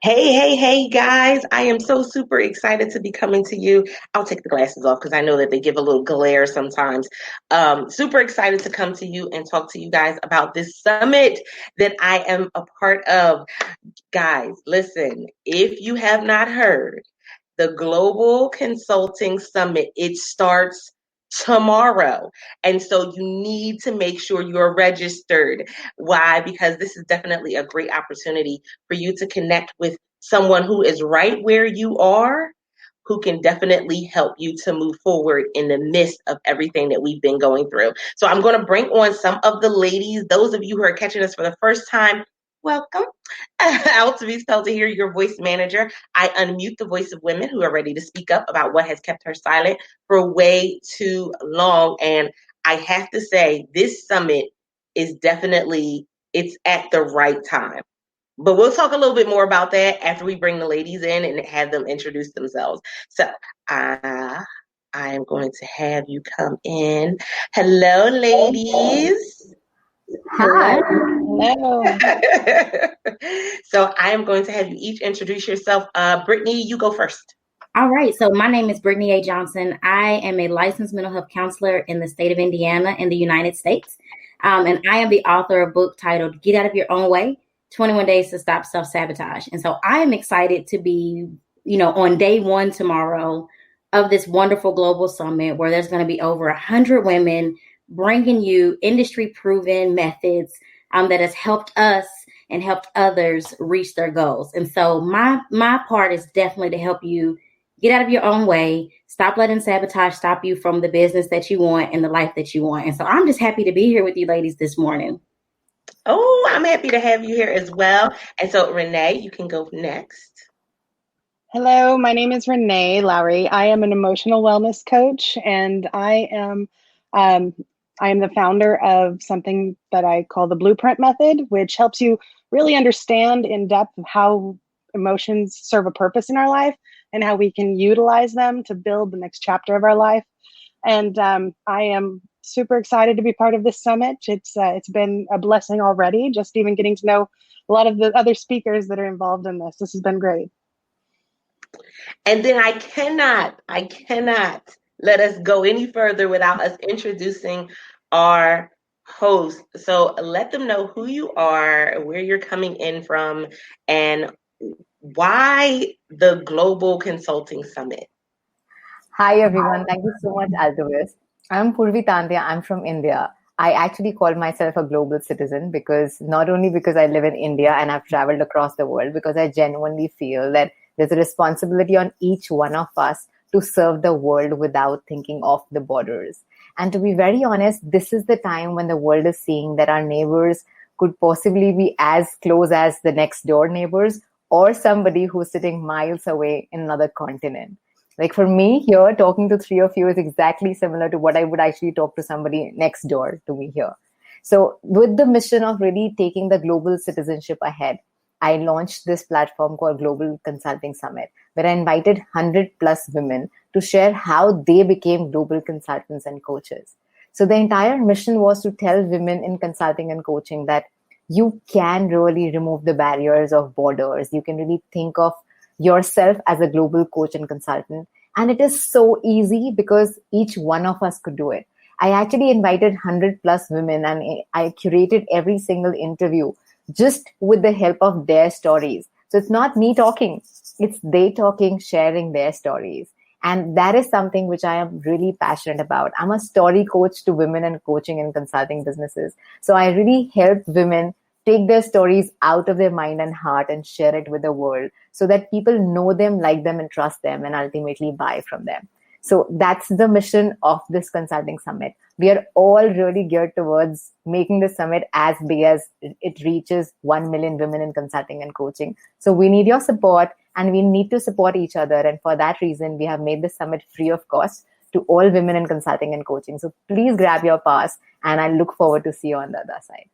Hey, guys. I am so super excited to be coming to you. I'll take the glasses off because I know that they give a little glare sometimes. Super excited to come to you and talk to you guys about this summit that I am a part of. Guys, listen, if you have not heard, the Global Consulting Summit, it starts tomorrow. And so you need to make sure you're registered. Why? Because this is definitely a great opportunity for you to connect with someone who is right where you are, who can definitely help you to move forward in the midst of everything that we've been going through. So I'm going to bring on some of the ladies. Those of you who are catching us for the first time, welcome. Out to be spelled to hear your voice manager. I unmute the voice of women who are ready to speak up about what has kept her silent for way too long. And I have to say, this summit is definitely, it's at the right time. But we'll talk a little bit more about that after we bring the ladies in and have them introduce themselves. So I am going to have you come in. Hello, ladies. Hi. Hello. So I am going to have you each introduce yourself. Brittany, you go first. All right. So my name is Brittany A. Johnson. I am a licensed mental health counselor in the state of Indiana in the United States. And I am the author of a book titled Get Out of Your Own Way, 21 Days to Stop Self-Sabotage. And so I am excited to be, on day one tomorrow of this wonderful global summit where there's going to be over 100 women bringing you industry-proven methods that has helped us and helped others reach their goals. And so my part is definitely to help you get out of your own way, stop letting sabotage stop you from the business that you want and the life that you want. And so I'm just happy to be here with you ladies this morning. Oh, I'm happy to have you here as well. And so, Renee, you can go next. Hello, my name is Renee Lowry. I am an emotional wellness coach, and I am the founder of something that I call the Blueprint Method, which helps you really understand in depth how emotions serve a purpose in our life and how we can utilize them to build the next chapter of our life. And I am super excited to be part of this summit. It's been a blessing already, just even getting to know a lot of the other speakers that are involved in this. This has been great. And then I cannot let us go any further without us introducing our host. So let them know who you are, where you're coming in from, and why the Global Consulting Summit. Hi everyone, thank you so much, Altovis. I'm Purvi Tantia, I'm from India. I actually call myself a global citizen because not only because I live in India and I've traveled across the world, because I genuinely feel that there's a responsibility on each one of us to serve the world without thinking of the borders. And to be very honest, this is the time when the world is seeing that our neighbors could possibly be as close as the next door neighbors or somebody who's sitting miles away in another continent. Like for me here, talking to three of you is exactly similar to what I would actually talk to somebody next door to me here. So with the mission of really taking the global citizenship ahead, I launched this platform called Global Consulting Summit, where I invited 100 plus women to share how they became global consultants and coaches. So the entire mission was to tell women in consulting and coaching that you can really remove the barriers of borders. You can really think of yourself as a global coach and consultant. And it is so easy because each one of us could do it. I actually invited 100 plus women and I curated every single interview just with the help of their stories. So it's not me talking, it's they talking, sharing their stories. And that is something which I am really passionate about. I'm a story coach to women and coaching and consulting businesses. So I really help women take their stories out of their mind and heart and share it with the world so that people know them, like them, and trust them, and ultimately buy from them. So that's the mission of this consulting summit. We are all really geared towards making the summit as big as it reaches 1 million women in consulting and coaching. So we need your support and we need to support each other. And for that reason, we have made the summit free of cost to all women in consulting and coaching. So please grab your pass and I look forward to see you on the other side.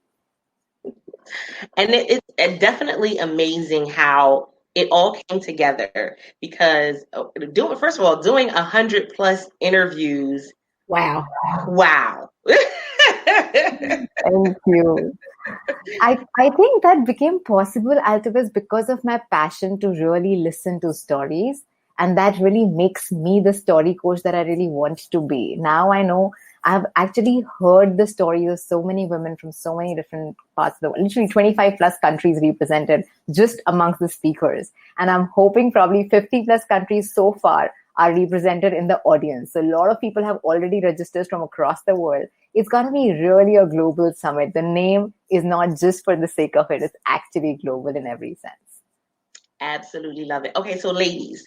And it's definitely amazing how it all came together because doing 100 plus interviews. Wow. Wow. Thank you. I think that became possible, Altuvis, because of my passion to really listen to stories. And that really makes me the story coach that I really want to be. Now I know I've actually heard the stories of so many women from so many different parts of the world, literally 25 plus countries represented just amongst the speakers. And I'm hoping probably 50 plus countries so far are represented in the audience. So a lot of people have already registered from across the world. It's going to be really a global summit. The name is not just for the sake of it. It's actually global in every sense. Absolutely love it. Okay, so ladies,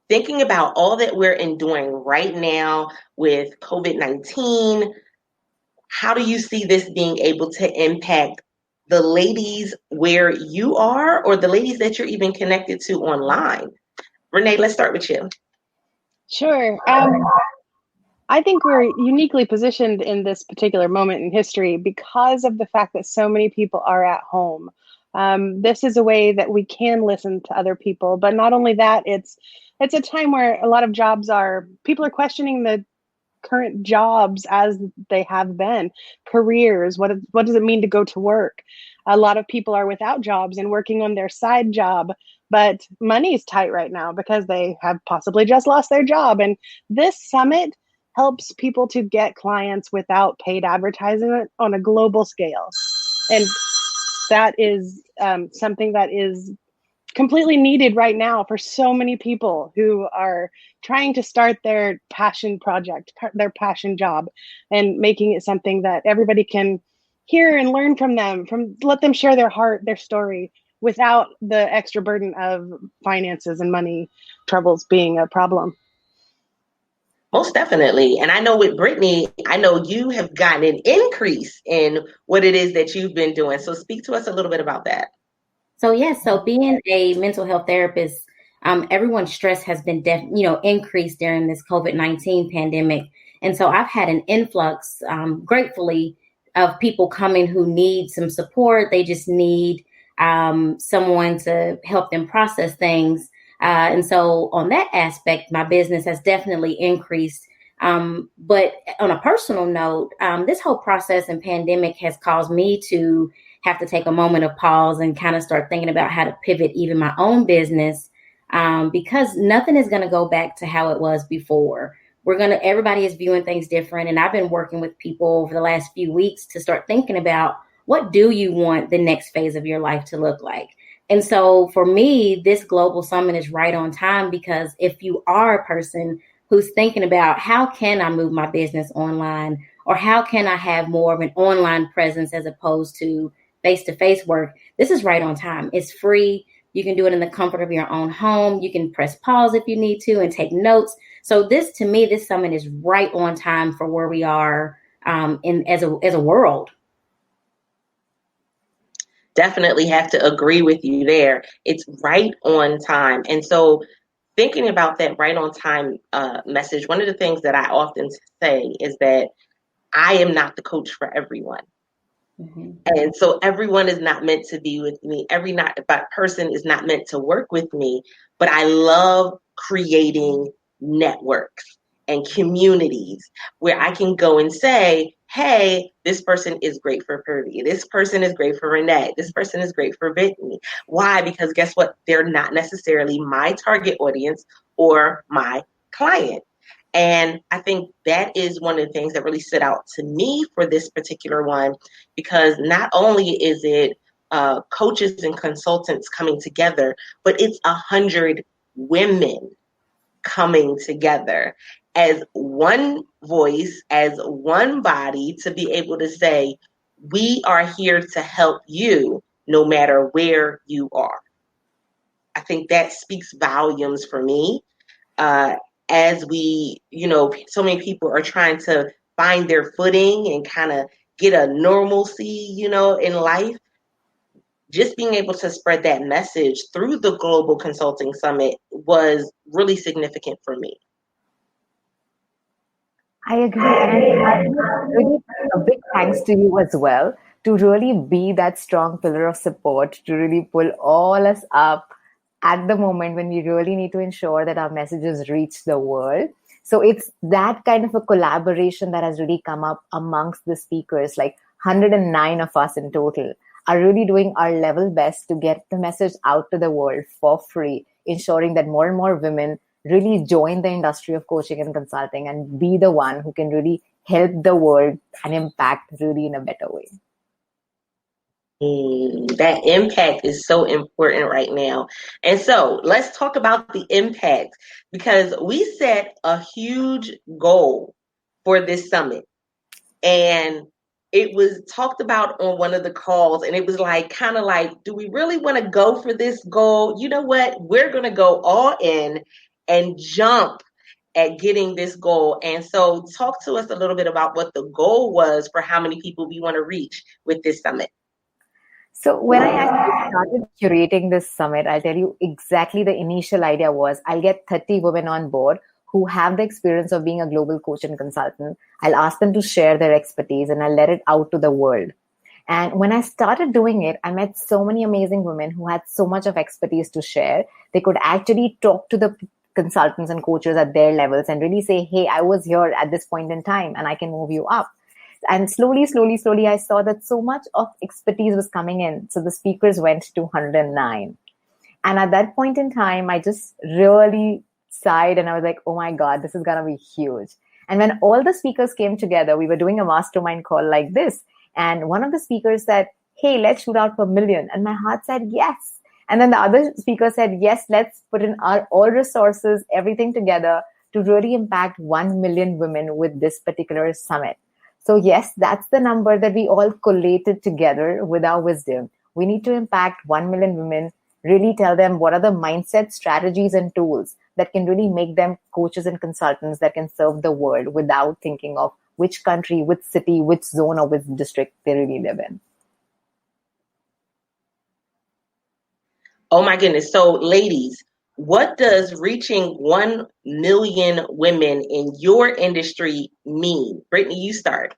thinking about all that we're enduring right now with COVID-19, how do you see this being able to impact the ladies where you are or the ladies that you're even connected to online? Renee, let's start with you. Sure. I think we're uniquely positioned in this particular moment in history because of the fact that so many people are at home. This is a way that we can listen to other people, but not only that, it's a time where a lot of people are questioning the current jobs as they have been, careers. What does it mean to go to work? A lot of people are without jobs and working on their side job, but money is tight right now because they have possibly just lost their job. And this summit helps people to get clients without paid advertising on a global scale. And that is something that is completely needed right now for so many people who are trying to start their passion project, their passion job, and making it something that everybody can hear and learn from them, let them share their heart, their story, without the extra burden of finances and money troubles being a problem. Most definitely. And I know with Brittany, I know you have gotten an increase in what it is that you've been doing. So speak to us a little bit about that. So yes, so being a mental health therapist, everyone's stress has been increased during this COVID-19 pandemic. And so I've had an influx, gratefully, of people coming who need some support. They just need someone to help them process things. And so on that aspect, my business has definitely increased. But on a personal note, this whole process and pandemic has caused me to have to take a moment of pause and kind of start thinking about how to pivot even my own business, because nothing is going to go back to how it was before. Everybody is viewing things different. And I've been working with people over the last few weeks to start thinking about, what do you want the next phase of your life to look like? And so for me, this global summit is right on time, because if you are a person who's thinking about, how can I move my business online, or how can I have more of an online presence as opposed to face-to-face work, this is right on time. It's free. You can do it in the comfort of your own home. You can press pause if you need to and take notes. So this summit is right on time for where we are as a world. Definitely have to agree with you there. It's right on time. And so thinking about that right on time message, one of the things that I often say is that I am not the coach for everyone. Mm-hmm. And so everyone is not meant to be with me. Every person is not meant to work with me, but I love creating networks and communities where I can go and say, hey, this person is great for Purvi. This person is great for Renee. This person is great for Brittany. Why? Because guess what? They're not necessarily my target audience or my client. And I think that is one of the things that really stood out to me for this particular one, because not only is it coaches and consultants coming together, but it's 100 women coming together as one voice, as one body, to be able to say, we are here to help you no matter where you are. I think that speaks volumes for me. As we, so many people are trying to find their footing and kind of get a normalcy, in life. Just being able to spread that message through the Global Consulting Summit was really significant for me. I agree. And I really a big thanks to you as well, to really be that strong pillar of support, to really pull all us up at the moment when we really need to ensure that our messages reach the world. So it's that kind of a collaboration that has really come up amongst the speakers. Like 109 of us in total are really doing our level best to get the message out to the world for free, ensuring that more and more women really join the industry of coaching and consulting and be the one who can really help the world and impact really in a better way. That impact is so important right now. And so let's talk about the impact, because we set a huge goal for this summit. And it was talked about on one of the calls, and it was like, kind of like, do we really want to go for this goal? You know what? We're going to go all in and jump at getting this goal. And so talk to us a little bit about what the goal was for how many people we want to reach with this summit. So when I actually started curating this summit, I'll tell you exactly the initial idea was I'll get 30 women on board who have the experience of being a global coach and consultant. I'll ask them to share their expertise and I'll let it out to the world. And when I started doing it, I met so many amazing women who had so much of expertise to share. They could actually talk to the consultants and coaches at their levels and really say, hey, I was here at this point in time and I can move you up. And slowly, I saw that so much of expertise was coming in. So the speakers went to 109. And at that point in time, I just really sighed and I was like, oh my God, this is going to be huge. And when all the speakers came together, we were doing a mastermind call like this. And one of the speakers said, hey, let's shoot out for 1 million. And my heart said, yes. And then the other speaker said, yes, let's put in our all resources, everything together to really impact 1 million women with this particular summit. So yes, that's the number that we all collated together with our wisdom. We need to impact 1 million women, really tell them what are the mindset, strategies, and tools that can really make them coaches and consultants that can serve the world without thinking of which country, which city, which zone, or which district they really live in. Oh my goodness. So ladies, what does reaching 1 million women in your industry mean? Brittany, you start.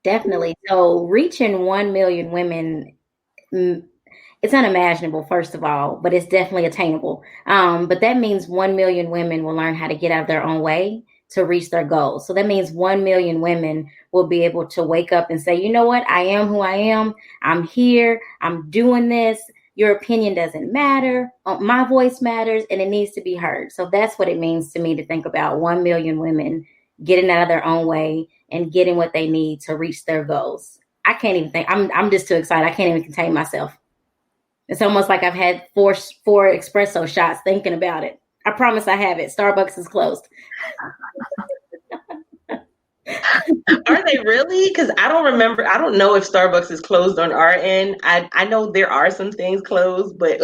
Definitely. So reaching 1 million women, it's unimaginable, first of all, but it's definitely attainable. But that means 1 million women will learn how to get out of their own way to reach their goals. So that means 1 million women will be able to wake up and say, you know what? I am who I am. I'm here. I'm doing this. Your opinion doesn't matter. My voice matters, and it needs to be heard. So that's what it means to me to think about 1 million women getting out of their own way and getting what they need to reach their goals. I can't even think. I'm just too excited. I can't even contain myself. It's almost like I've had four espresso shots thinking about it. I promise I have it. Starbucks is closed. Are they really? Because I don't remember. I don't know if Starbucks is closed on our end. I know there are some things closed, but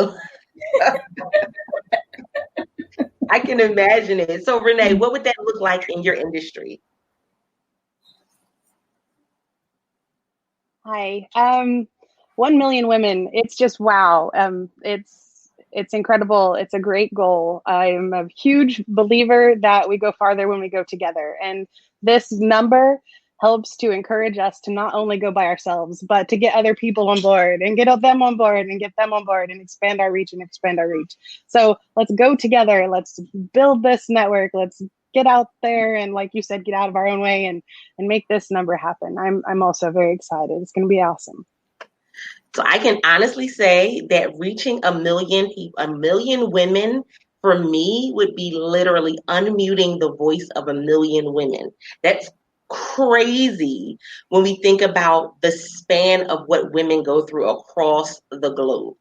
I can imagine it. So Renee, what would that look like in your industry? Hi. 1 million women. It's just wow. It's incredible. It's a great goal. I'm a huge believer that we go farther when we go together. And this number helps to encourage us to not only go by ourselves, but to get other people on board and get them on board and get them on board and expand our reach. So let's go together. Let's build this network. Let's get out there and, like you said, get out of our own way and make this number happen. I'm also very excited. It's going to be awesome. So I can honestly say that reaching a million women for me would be literally unmuting the voice of 1 million women. That's crazy when we think about the span of what women go through across the globe.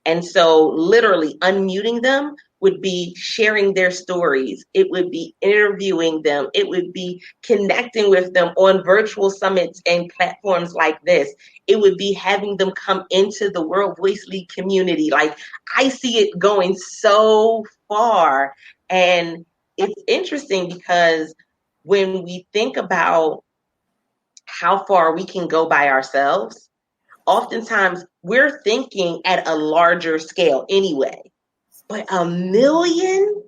And so literally unmuting them would be sharing their stories. It would be interviewing them. It would be connecting with them on virtual summits and platforms like this. It would be having them come into the World Voice League community. Like, I see it going so far. And it's interesting because when we think about how far we can go by ourselves, oftentimes we're thinking at a larger scale anyway. But 1 million,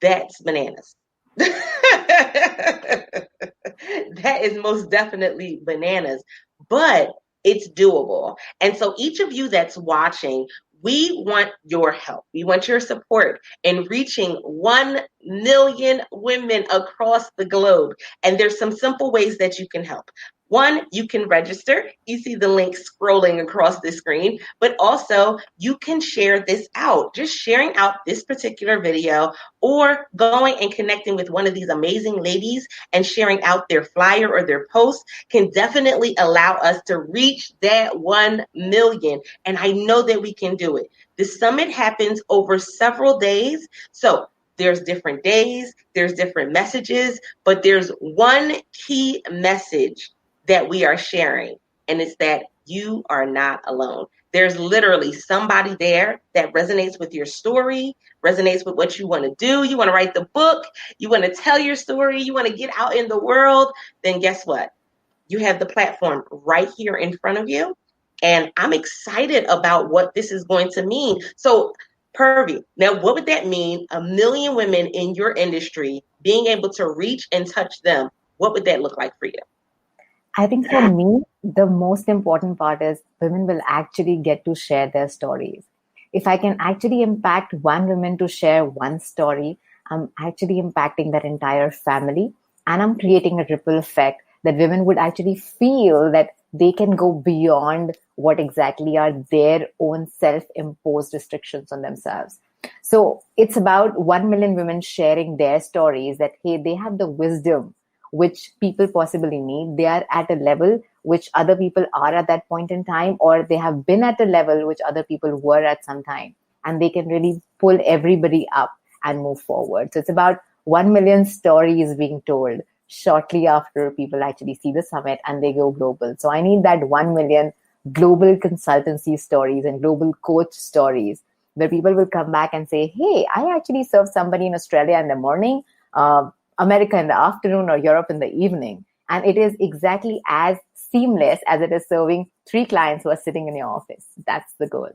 that's bananas. That is most definitely bananas, but it's doable. And so each of you that's watching, We want your help. We want your support in reaching 1 million women across the globe. And there's some simple ways that you can help. One, you can register. You see the link scrolling across the screen, but also you can share this out. Just sharing out this particular video or going and connecting with one of these amazing ladies and sharing out their flyer or their post can definitely allow us to reach that 1 million. And I know that we can do it. The summit happens over several days. So there's different days, there's different messages, but there's one key message that we are sharing, and it's that you are not alone. There's literally somebody there that resonates with your story, resonates with what you want to do. You want to write the book, you want to tell your story, you want to get out in the world, then guess what? You have the platform right here in front of you. And I'm excited about what this is going to mean. So, Purvi, now what would that mean? 1 million women in your industry being able to reach and touch them. What would that look like for you? I think for me, the most important part is women will actually get to share their stories. If I can actually impact one woman to share one story, I'm actually impacting that entire family, and I'm creating a ripple effect that women would actually feel that they can go beyond what exactly are their own self-imposed restrictions on themselves. So it's about 1 million women sharing their stories that, hey, they have the wisdom which people possibly need. They are at a level which other people are at that point in time, or they have been at a level which other people were at some time, and they can really pull everybody up and move forward. So it's about 1 million stories being told shortly after people actually see the summit and they go global. So I need that 1 million global consultancy stories and global coach stories where people will come back and say, hey, I actually served somebody in Australia in the morning, America in the afternoon, or Europe in the evening. And it is exactly as seamless as it is serving 3 clients who are sitting in your office. That's the goal.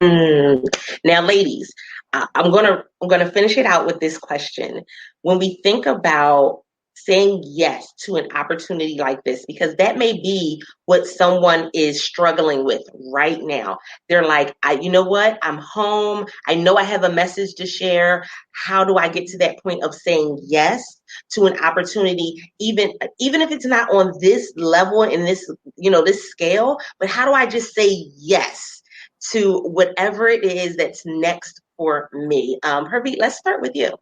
Now, ladies, I'm gonna finish it out with this question. When we think about saying yes to an opportunity like this, because that may be what someone is struggling with right now. They're like, you know what? I'm home. I know I have a message to share. How do I get to that point of saying yes to an opportunity, even if it's not on this level in this, this scale, but how do I just say yes to whatever it is that's next for me? Purvi, let's start with you.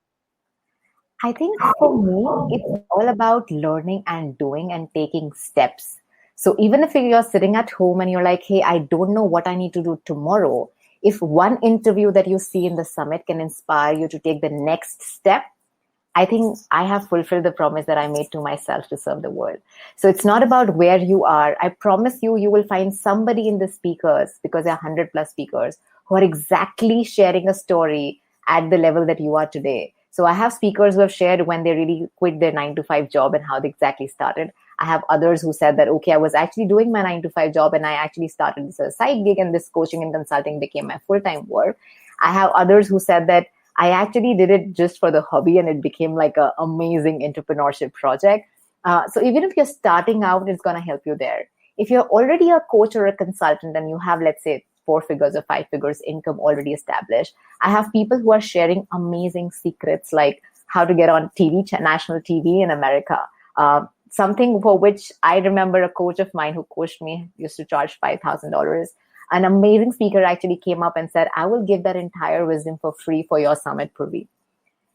I think for me, it's all about learning and doing and taking steps. So even if you're sitting at home and you're like, hey, I don't know what I need to do tomorrow, if one interview that you see in the summit can inspire you to take the next step, I think I have fulfilled the promise that I made to myself to serve the world. So it's not about where you are. I promise you, you will find somebody in the speakers, because there are 100 plus speakers, who are exactly sharing a story at the level that you are today. So I have speakers who have shared when they really quit their 9-to-5 job and how they exactly started. I have others who said that, okay, I was actually doing my 9-to-5 job and I actually started this as a side gig, and this coaching and consulting became my full-time work. I have others who said that I actually did it just for the hobby and it became like an amazing entrepreneurship project. So even if you're starting out, it's going to help you there. If you're already a coach or a consultant and you have, let's say, 4 figures or 5 figures income already established, I have people who are sharing amazing secrets like how to get on TV, national TV in America. Something for which I remember a coach of mine who coached me used to charge $5,000. An amazing speaker actually came up and said, I will give that entire wisdom for free for your summit, Purvi.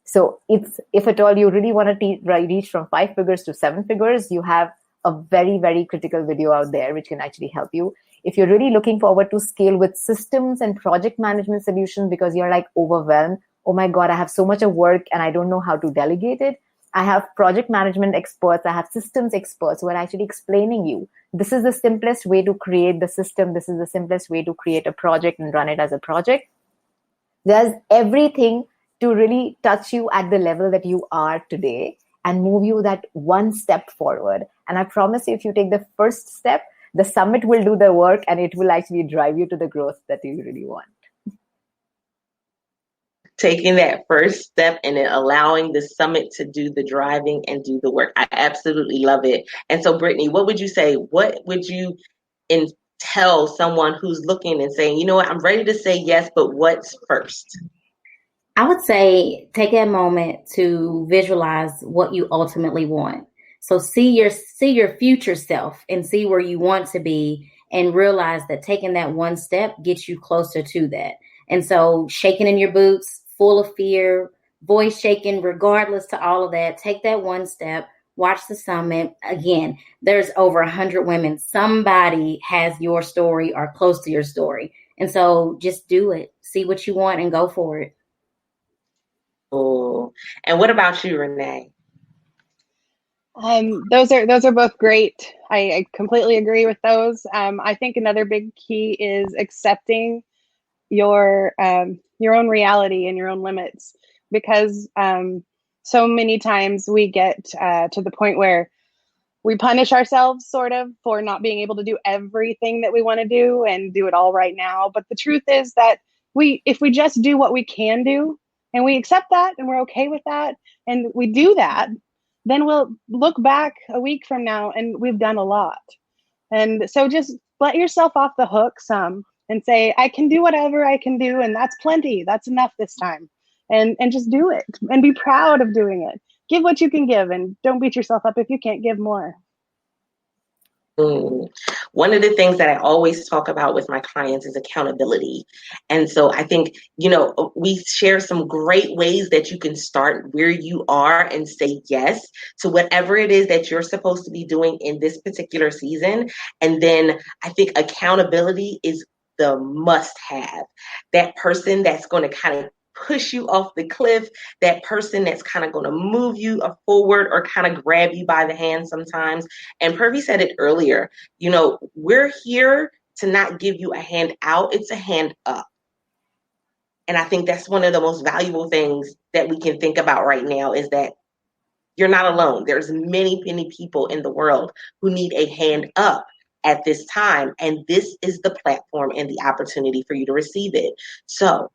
So if at all you really want to reach from 5 figures to 7 figures, you have a very, very critical video out there which can actually help you. If you're really looking forward to scale with systems and project management solutions because you're like overwhelmed, oh my God, I have so much of work and I don't know how to delegate it, I have project management experts, I have systems experts who are actually explaining you, this is the simplest way to create the system, this is the simplest way to create a project and run it as a project. There's everything to really touch you at the level that you are today and move you that one step forward. And I promise you, if you take the first step, the summit will do the work and it will actually drive you to the growth that you really want. Taking that first step and then allowing the summit to do the driving and do the work. I absolutely love it. And so, Brittany, what would you say? What would you tell someone who's looking and saying, you know what, I'm ready to say yes, but what's first? I would say take a moment to visualize what you ultimately want. So see your future self and see where you want to be, and realize that taking that one step gets you closer to that. And so shaking in your boots, full of fear, voice shaking, regardless to all of that, take that one step, watch the summit. Again, there's over 100 women. Somebody has your story or close to your story. And so just do it. See what you want and go for it. Oh, and what about you, Renee? Those are both great. I completely agree with those. I think another big key is accepting your own reality and your own limits, because so many times we get to the point where we punish ourselves sort of for not being able to do everything that we want to do and do it all right now. But the truth is that if we just do what we can do, and we accept that and we're okay with that, and we do that, then we'll look back a week from now and we've done a lot. And so just let yourself off the hook some and say, I can do whatever I can do, and that's plenty. That's enough this time. And just do it and be proud of doing it. Give what you can give, and don't beat yourself up if you can't give more. One of the things that I always talk about with my clients is accountability. And so I think, we share some great ways that you can start where you are and say yes to whatever it is that you're supposed to be doing in this particular season. And then I think accountability is the must have. That person that's going to kind of push you off the cliff, that person that's kind of going to move you forward or kind of grab you by the hand sometimes. And Purvi said it earlier, we're here to not give you a hand out, it's a hand up. And I think that's one of the most valuable things that we can think about right now, is that you're not alone. There's many, many people in the world who need a hand up at this time. And this is the platform and the opportunity for you to receive it. So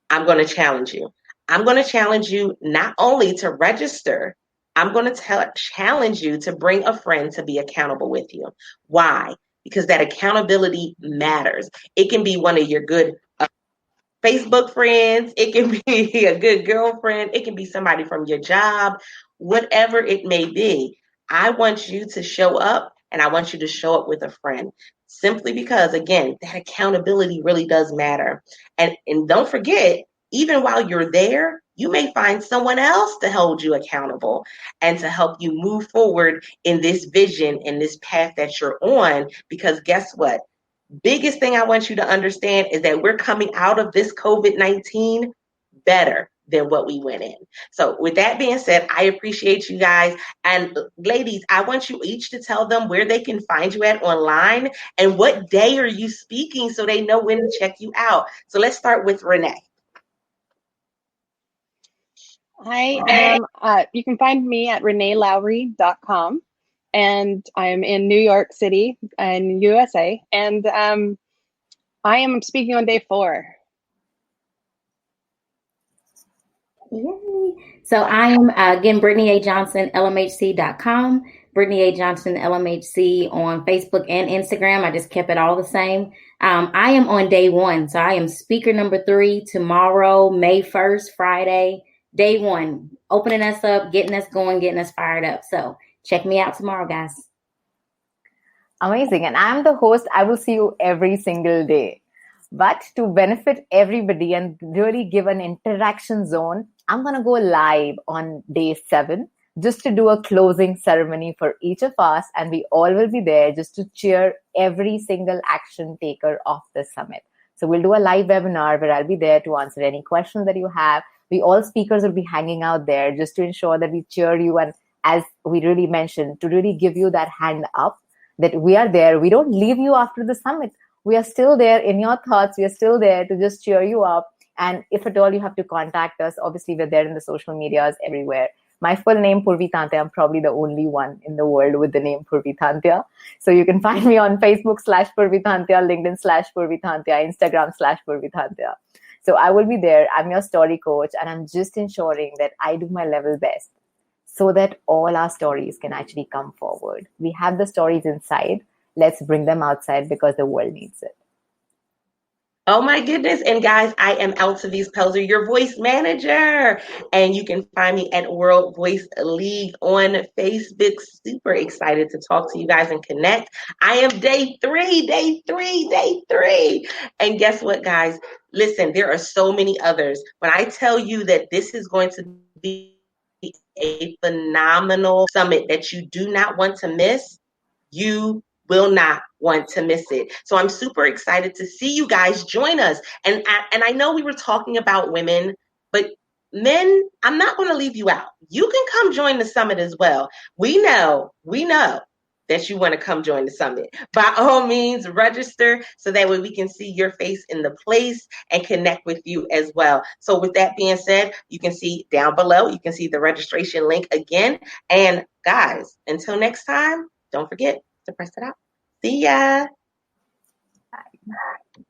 I'm going to challenge you. I'm going to challenge you not only to register, I'm going to challenge you to bring a friend to be accountable with you. Why? Because that accountability matters. It can be one of your good Facebook friends. It can be a good girlfriend. It can be somebody from your job, whatever it may be. I want you to show up, and I want you to show up with a friend. Simply because, again, that accountability really does matter. And don't forget, even while you're there, you may find someone else to hold you accountable and to help you move forward in this vision, in this path that you're on. Because guess what? Biggest thing I want you to understand is that we're coming out of this COVID-19 better than what we went in. So with that being said, I appreciate you guys. And ladies, I want you each to tell them where they can find you at online and what day are you speaking so they know when to check you out. So let's start with Renee. I am, you can find me at reneelowry.com, and I'm in New York City in USA. And I am speaking on day 4. Yay. So I am, again, Brittany A. Johnson, LMHC.com, Brittany A. Johnson, LMHC on Facebook and Instagram. I just kept it all the same. I am on day 1. So I am speaker number 3 tomorrow, May 1st, Friday, day 1, opening us up, getting us going, getting us fired up. So check me out tomorrow, guys. Amazing. And I'm the host. I will see you every single day. But to benefit everybody and really give an interaction zone, I'm going to go live on day 7 just to do a closing ceremony for each of us. And we all will be there just to cheer every single action taker of the summit. So we'll do a live webinar where I'll be there to answer any questions that you have. We all speakers will be hanging out there just to ensure that we cheer you. And as we really mentioned, to really give you that hand up, that we are there. We don't leave you after the summit. We are still there in your thoughts. We are still there to just cheer you up. And if at all you have to contact us, obviously we're there in the social medias everywhere. My full name, Purvi Tantia. I'm probably the only one in the world with the name Purvi Tantia. So you can find me on Facebook /Purvi Tantia, LinkedIn /Purvi Tantia, Instagram /Purvi Tantia. So I will be there. I'm your story coach, and I'm just ensuring that I do my level best so that all our stories can actually come forward. We have the stories inside. let's bring them outside because the world needs it. Oh my goodness. And guys, I am Altaviz Pelzer, your voice manager. And you can find me at World Voice League on Facebook. Super excited to talk to you guys and connect. I am day three. And guess what, guys? Listen, there are so many others. When I tell you that this is going to be a phenomenal summit that you do not want to miss, you will not want to miss it. So I'm super excited to see you guys join us. And I know we were talking about women, but men, I'm not going to leave you out. You can come join the summit as well. We know that you want to come join the summit. By all means, register so that way we can see your face in the place and connect with you as well. So with that being said, you can see down below, you can see the registration link again. And guys, until next time, don't forget to press it out. See ya. Bye.